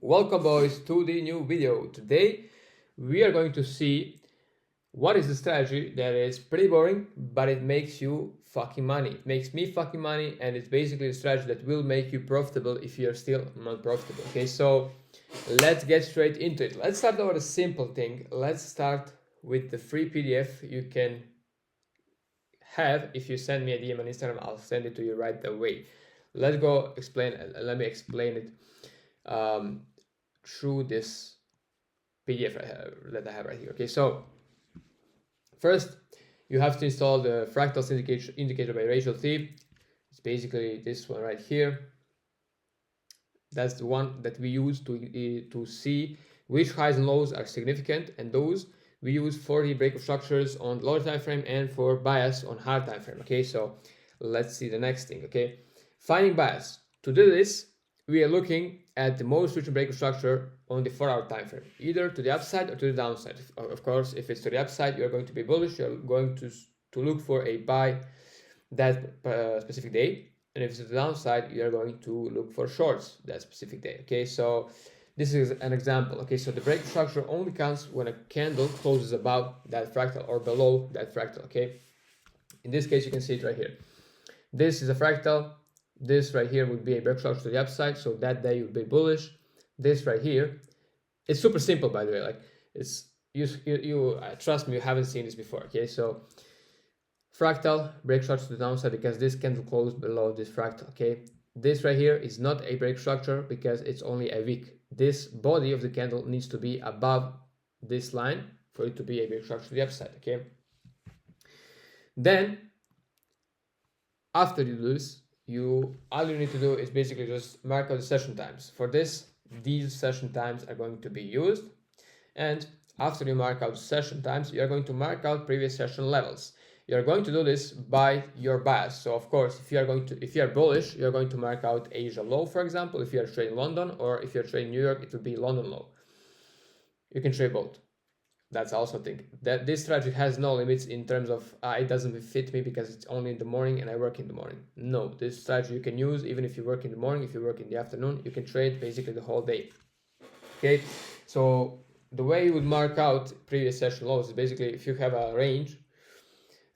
Welcome boys to the new video. Today we are going to see what is the strategy that is pretty boring, but it makes you fucking money. It makes me fucking money, and it's basically a strategy that will make you profitable if you're still not profitable. Okay, so let's get straight into it. Let's start with a simple thing. Let's start with the free PDF you can have if you send me a DM on Instagram. I'll send it to you right away. Let's go explain. Let me explain it through this PDF that I have right here. Okay, so first you have to install the fractals indicator by Rachel T. It's basically this one right here. That's the one that we use to see which highs and lows are significant, and those we use for the breakup structures on lower time frame and for bias on higher time frame. Okay, so let's see the next thing. Okay, finding bias. To do this, we are looking at the most recent breakup structure on the 4-hour time frame, either to the upside or to the downside. Of course, if it's to the upside, you're going to be bullish. You're going to look for a buy that specific day, and if it's to the downside, you're going to look for shorts that specific day. Okay, so this is an example. Okay, so the breakup structure only counts when a candle closes above that fractal or below that fractal. Okay, in this case, you can see it right here. This is a fractal. This right here would be a breakup structure to the upside, so that day you'd be bullish. This right here, it's super simple, by the way. Like, it's you trust me, you haven't seen this before. Okay, so fractal break structure to the downside because this candle closed below this fractal. Okay, this right here is not a break structure because it's only a wick. This body of the candle needs to be above this line for it to be a break structure to the upside. Okay, then after you do this, all you need to do is basically just mark out the session times. For this, these session times are going to be used, and after you mark out session times, you are going to mark out previous session levels. You are going to do this by your bias. So of course, if you are bullish, you are going to mark out Asia low, for example. If you are trading London, or if you're trading New York, it would be London low. You can trade both. That's also a thing. That this strategy has no limits in terms of it doesn't fit me because it's only in the morning and I work in the morning. No, this strategy you can use even if you work in the morning. If you work in the afternoon, you can trade basically the whole day. Okay, so the way you would mark out previous session lows is basically if you have a range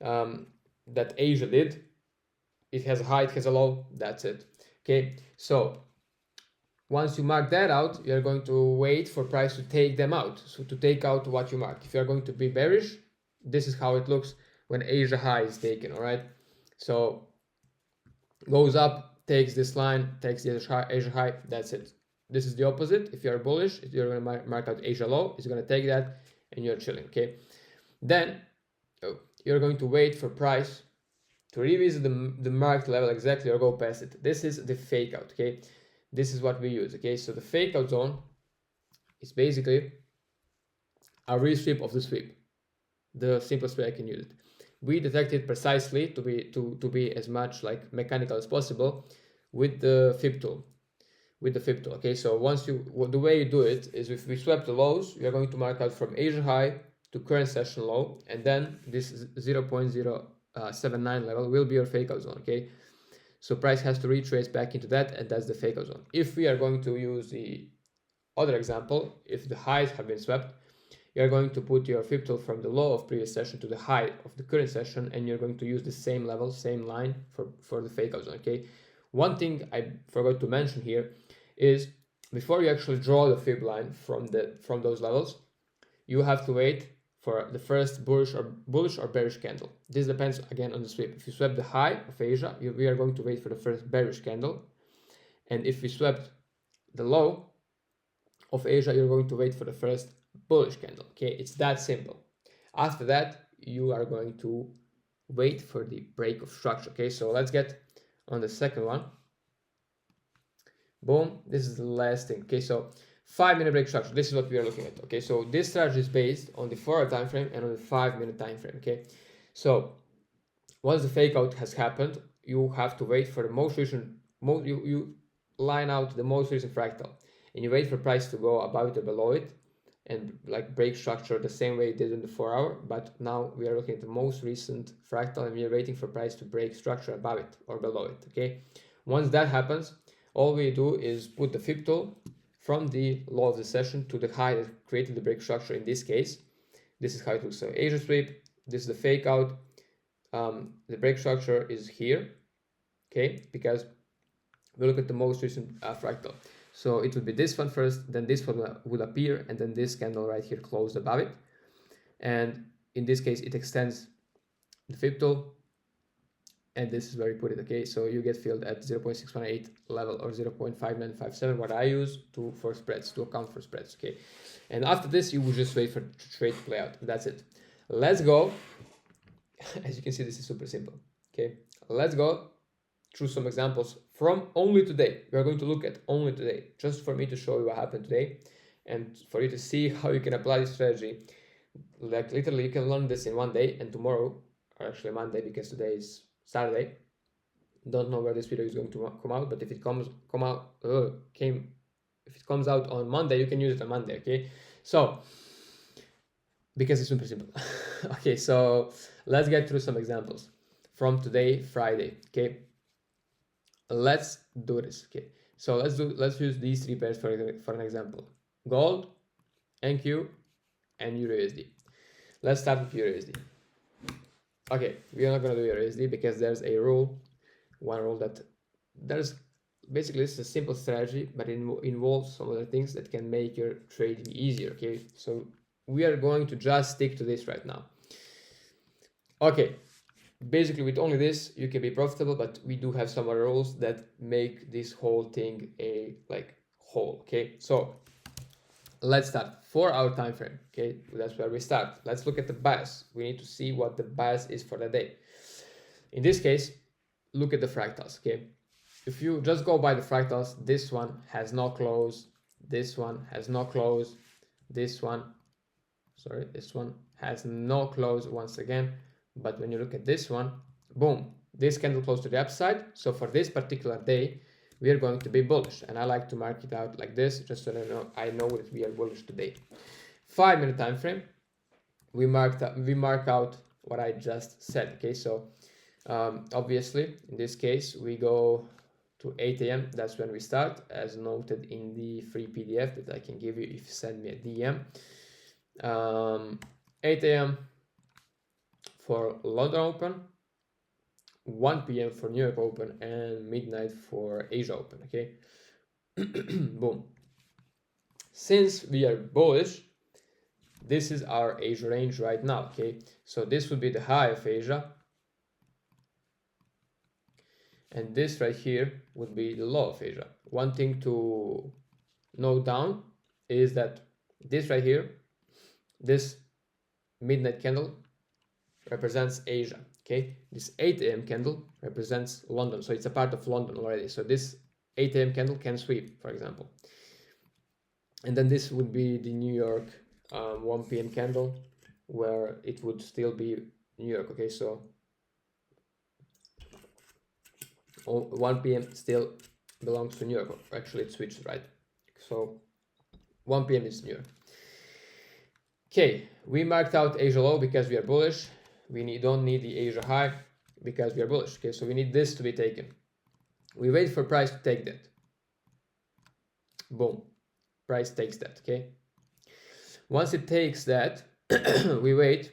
that Asia did, it has a high, it has a low, that's it. Okay, so once you mark that out, you're going to wait for price to take them out. So to take out what you mark. If you're going to be bearish, this is how it looks when Asia high is taken, all right? So goes up, takes this line, takes the Asia high, that's it. This is the opposite. If you're bullish, you're going to mark out Asia low, it's going to take that, and you're chilling, okay? Then you're going to wait for price to revisit the marked level exactly or go past it. This is the fake out, okay? This is what we use. Okay, so the fake out zone is basically a resweep of the sweep, the simplest way I can use it. We detect it precisely to be as much like mechanical as possible with the fib tool. Okay, so the way you do it is if we swap the lows, we are going to mark out from Asia high to current session low, and then this 0.079 level will be your fake out zone. Okay, so price has to retrace back into that, and that's the fake out zone. If we are going to use the other example, if the highs have been swept, you are going to put your fib tool from the low of previous session to the high of the current session, and you're going to use the same level, same line for the fake out zone. Okay, one thing I forgot to mention here is before you actually draw the fib line from those levels, you have to wait for the first bullish or bearish candle. This depends again on the sweep. If you swept the high of Asia, we are going to wait for the first bearish candle, and if we swept the low of Asia, you're going to wait for the first bullish candle. Okay, it's that simple. After that, you are going to wait for the break of structure. Okay, so let's get on the second one. Boom, this is the last thing. Okay, so 5-minute break structure, this is what we are looking at. Okay, so this strategy is based on the 4-hour time frame and on the 5-minute time frame. Okay, so once the fake out has happened, you have to wait for the most recent, you line out the most recent fractal, and you wait for price to go above it or below it, and like break structure the same way it did in the 4-hour. But now we are looking at the most recent fractal, and we are waiting for price to break structure above it or below it. Okay, once that happens, all we do is put the fib tool from the low of the session to the high that created the break structure. In this case, this is how it looks. So Asia sweep, this is the fake out. The break structure is here, okay, because we look at the most recent fractal. So it would be this one first, then this one will appear, and then this candle right here closed above it. And in this case, it extends the fib tool, and this is where you put it, okay? So you get filled at 0.618 level or 0.5957, what I use for spreads, to account for spreads, okay? And after this, you will just wait for trade to play out. That's it. Let's go. As you can see, this is super simple, okay? Let's go through some examples from only today. We are going to look at only today, just for me to show you what happened today and for you to see how you can apply this strategy. Like literally you can learn this in one day, and tomorrow, or actually Monday, because today is Saturday. Don't know where this video is going to come out, but if it comes out on Monday, you can use it on Monday, okay? So, because it's super simple. Okay, so let's get through some examples from today, Friday, okay? Let's do this, okay? So let's use these three pairs for an example: gold, NQ, and EURUSD. Let's start with EURUSD. Okay, we are not gonna do EURUSD because there's a rule, one rule that there's basically, it's a simple strategy, but it involves some other things that can make your trading easier, okay? So we are going to just stick to this right now. Okay, basically with only this you can be profitable, but we do have some other rules that make this whole thing a whole, okay? So let's start 4 hour time frame, okay? That's where we start. Let's look at the bias. We need to see what the bias is for the day. In this case, look at the fractals, okay? If you just go by the fractals, this one has no close, this one has no close, this one has no close once again. But when you look at this one, boom, this candle close to the upside. So for this particular day, we are going to be bullish, and I like to mark it out like this just so that I know that we are bullish today. 5 minute time frame, we mark out what I just said, okay? So obviously in this case we go to 8 a.m. That's when we start, as noted in the free PDF that I can give you if you send me a DM. 8 a.m. for London Open, 1 p.m. for New York Open, and midnight for Asia Open, okay? Boom. Since we are bullish, this is our Asia range right now, okay? So this would be the high of Asia, and this right here would be the low of Asia. One thing to note down is that this right here, this midnight candle represents Asia, okay? This 8 a.m. candle represents London, so it's a part of London already. So this 8 a.m. candle can sweep, for example. And then this would be the New York 1 p.m. candle, where it would still be New York, okay? So 1 p.m. still belongs to New York. Actually, it switched, right? So 1 p.m. is New York. Okay, we marked out Asia low because we are bullish. We don't need the Asia high because we are bullish. Okay, so we need this to be taken. We wait for price to take that. Boom, price takes that, okay? Once it takes that, we wait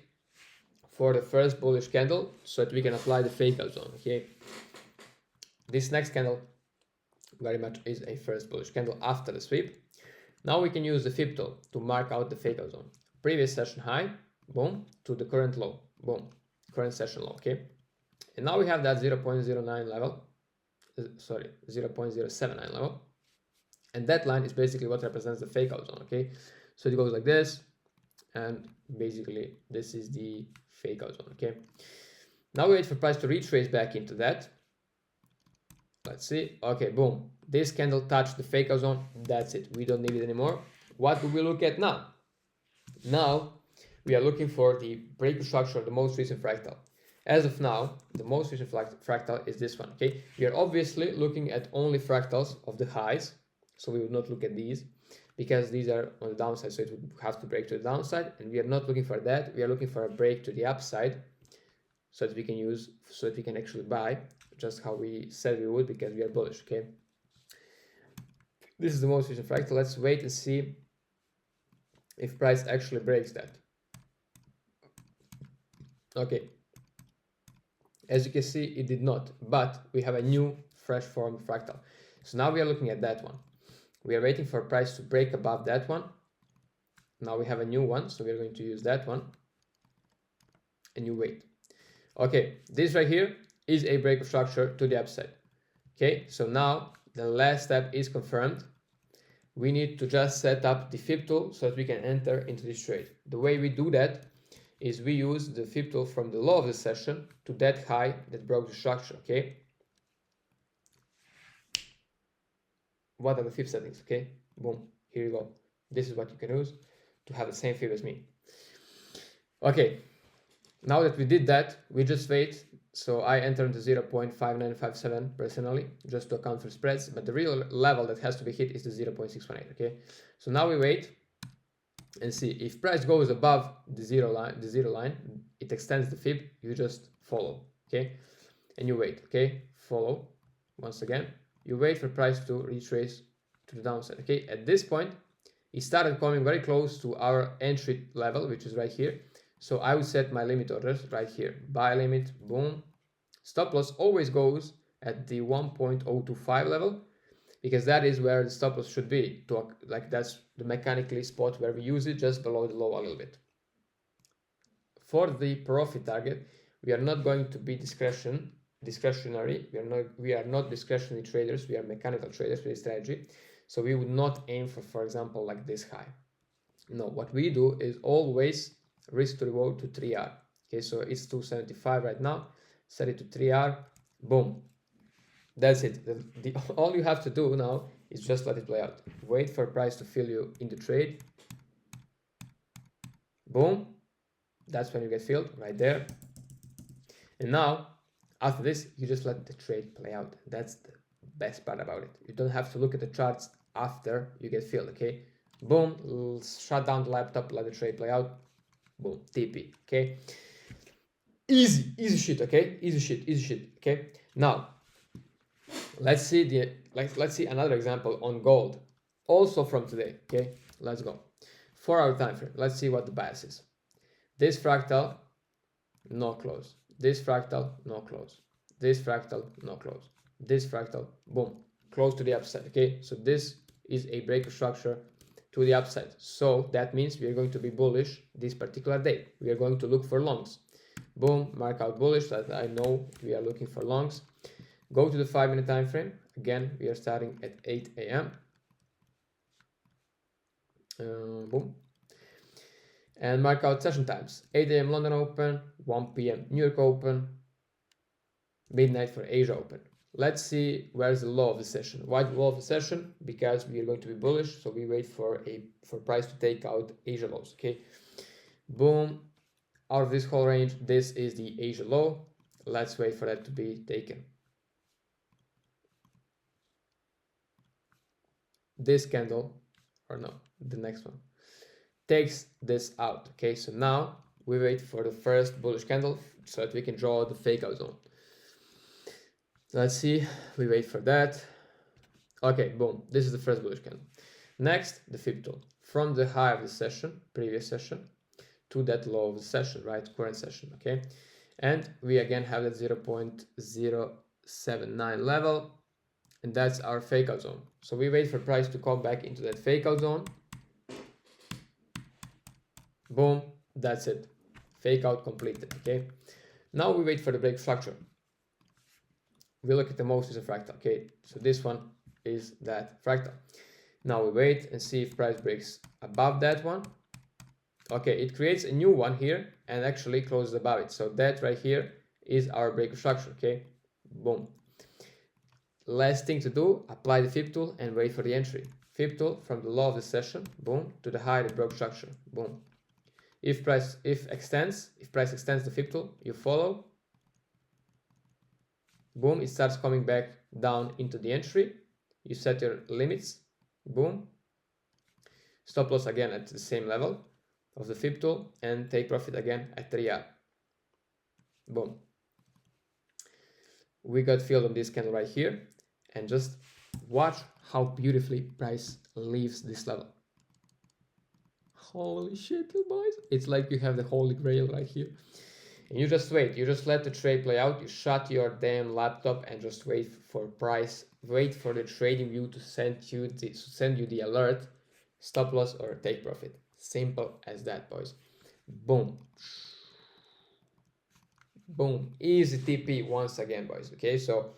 for the first bullish candle so that we can apply the fake out zone, okay? This next candle very much is a first bullish candle after the sweep. Now we can use the fib tool to mark out the fake out zone. Previous session high, boom, to the current low, boom, current session low, okay? And now we have that 0.09 level, 0.079 level, and that line is basically what represents the fake out zone, okay? So it goes like this, and basically this is the fake out zone, okay? Now we wait for price to retrace back into that. Let's see, okay, boom, this candle touched the fake out zone, that's it, we don't need it anymore. What do we look at now? Now we are looking for the break structure of the most recent fractal. As of now, the most recent fractal is this one, okay? We are obviously looking at only fractals of the highs, so we would not look at these because these are on the downside, so it would have to break to the downside, and we are not looking for that. We are looking for a break to the upside so that we can actually buy just how we said we would because we are bullish, okay? This is the most recent fractal. Let's wait and see if price actually breaks that. Okay, as you can see, it did not, but we have a new fresh form fractal. So now we are looking at that one. We are waiting for price to break above that one. Now we have a new one, so we are going to use that one, and you wait. Okay, this right here is a break of structure to the upside. Okay, so now the last step is confirmed. We need to just set up the FIB tool so that we can enter into this trade. The way we do that is we use the FIB tool from the low of the session to that high that broke the structure. Okay, what are the FIB settings? Okay, boom, here you go. This is what you can use to have the same FIB as me. Okay, now that we did that, we just wait. So I enter into 0.5957 personally, just to account for spreads, but the real level that has to be hit is the 0.618. Okay, so now we wait and see if price goes above the zero line, it extends the FIB, you just follow. Okay, and you wait. Okay, follow once again, you wait for price to retrace to the downside. Okay, at this point it started coming very close to our entry level, which is right here. So I would set my limit orders right here. Buy limit, boom. Stop loss always goes at the 1.025 level, because that is where the stop loss should be. Like that's the mechanically spot where we use it, just below the low a little bit. For the profit target, we are not going to be discretionary. We are not discretionary traders. We are mechanical traders with a strategy. So we would not aim for example, like this high. No, what we do is always risk to reward to 3R. Okay, so it's 275 right now. Set it to 3R. Boom. That's it. All you have to do now is just let it play out. Wait for price to fill you in the trade. Boom. That's when you get filled right there. And now, after this, you just let the trade play out. That's the best part about it. You don't have to look at the charts after you get filled. Okay. Boom. Shut down the laptop. Let the trade play out. Boom, TP. Okay, easy shit. Okay, easy shit. Okay, now let's see another example on gold, also from today. Okay, let's go 4 hour time frame. Let's see what the bias is. This fractal, no close. This fractal, no close. This fractal, no close. This fractal, boom, close to the upside. Okay, so this is a break of structure to the upside. So that means we are going to be bullish this particular day. We are going to look for longs. Boom, mark out bullish, that I know we are looking for longs. Go to the 5-minute time frame. Again, we are starting at 8 a.m. Boom. And mark out session times. 8 a.m. London Open, 1 p.m. New York Open, midnight for Asia Open. Let's see where's the low of the session. Why the low of the session? Because we are going to be bullish, so we wait for price to take out Asia lows. Okay, boom, out of this whole range, this is the Asia low. Let's wait for that to be taken. This candle, or no, the next one, takes this out. Okay, so now we wait for the first bullish candle so that we can draw the fake out zone. Let's see, we wait for that. Okay, boom, this is the first bullish candle. Next, the FIB tool. From the high of the session, previous session, to that low of the session, right, current session, okay? And we again have that 0.079 level, and that's our fake out zone. So we wait for price to come back into that fake out zone. Boom, that's it. Fake out completed, okay? Now we wait for the break structure. We look at the most recent fractal. Okay, so this one is that fractal. Now we wait and see if price breaks above that one. Okay, it creates a new one here and actually closes above it. So that right here is our break of structure. Okay, boom. Last thing to do, apply the FIB tool and wait for the entry. FIB tool from the low of the session, boom, to the high that broke structure, boom. If price extends the FIB tool, you follow. Boom, it starts coming back down into the entry. You set your limits. Boom. Stop loss again at the same level of the FIB tool and take profit again at 3R. Boom. We got filled on this candle right here, and just watch how beautifully price leaves this level. Holy shit, boys. It's like you have the holy grail right here. And you just wait. You just let the trade play out. You shut your damn laptop and just wait for price. Wait for the trading view to send you the alert, stop loss or take profit. Simple as that, boys. Boom. Boom. Easy TP once again, boys. Okay, so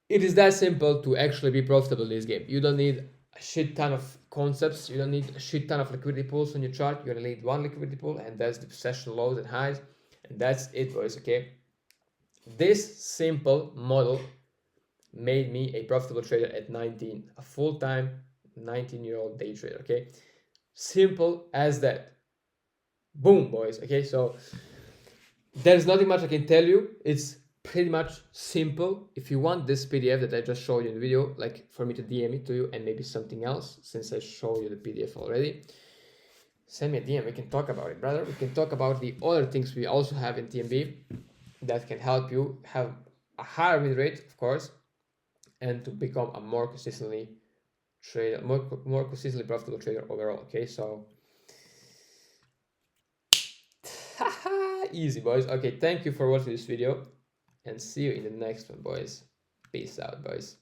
it is that simple to actually be profitable in this game. You don't need a shit ton of concepts. You don't need a shit ton of liquidity pools on your chart. You only need one liquidity pool, and that's the session lows and highs. And that's it, boys. Okay, this simple model made me a profitable trader at 19, a full-time 19-year-old day trader. Okay, simple as that. Boom, boys. Okay, so there's nothing much I can tell you. It's pretty much simple. If you want this PDF that I just showed you in the video, like for me to DM it to you and maybe something else, since I showed you the PDF already, send me a DM. We can talk about it, brother. We can talk about the other things we also have in TMB that can help you have a higher win rate, of course, and to become a more consistently trader, more consistently profitable trader overall. Okay, so easy, boys. Okay, thank you for watching this video and see you in the next one, boys. Peace out, boys.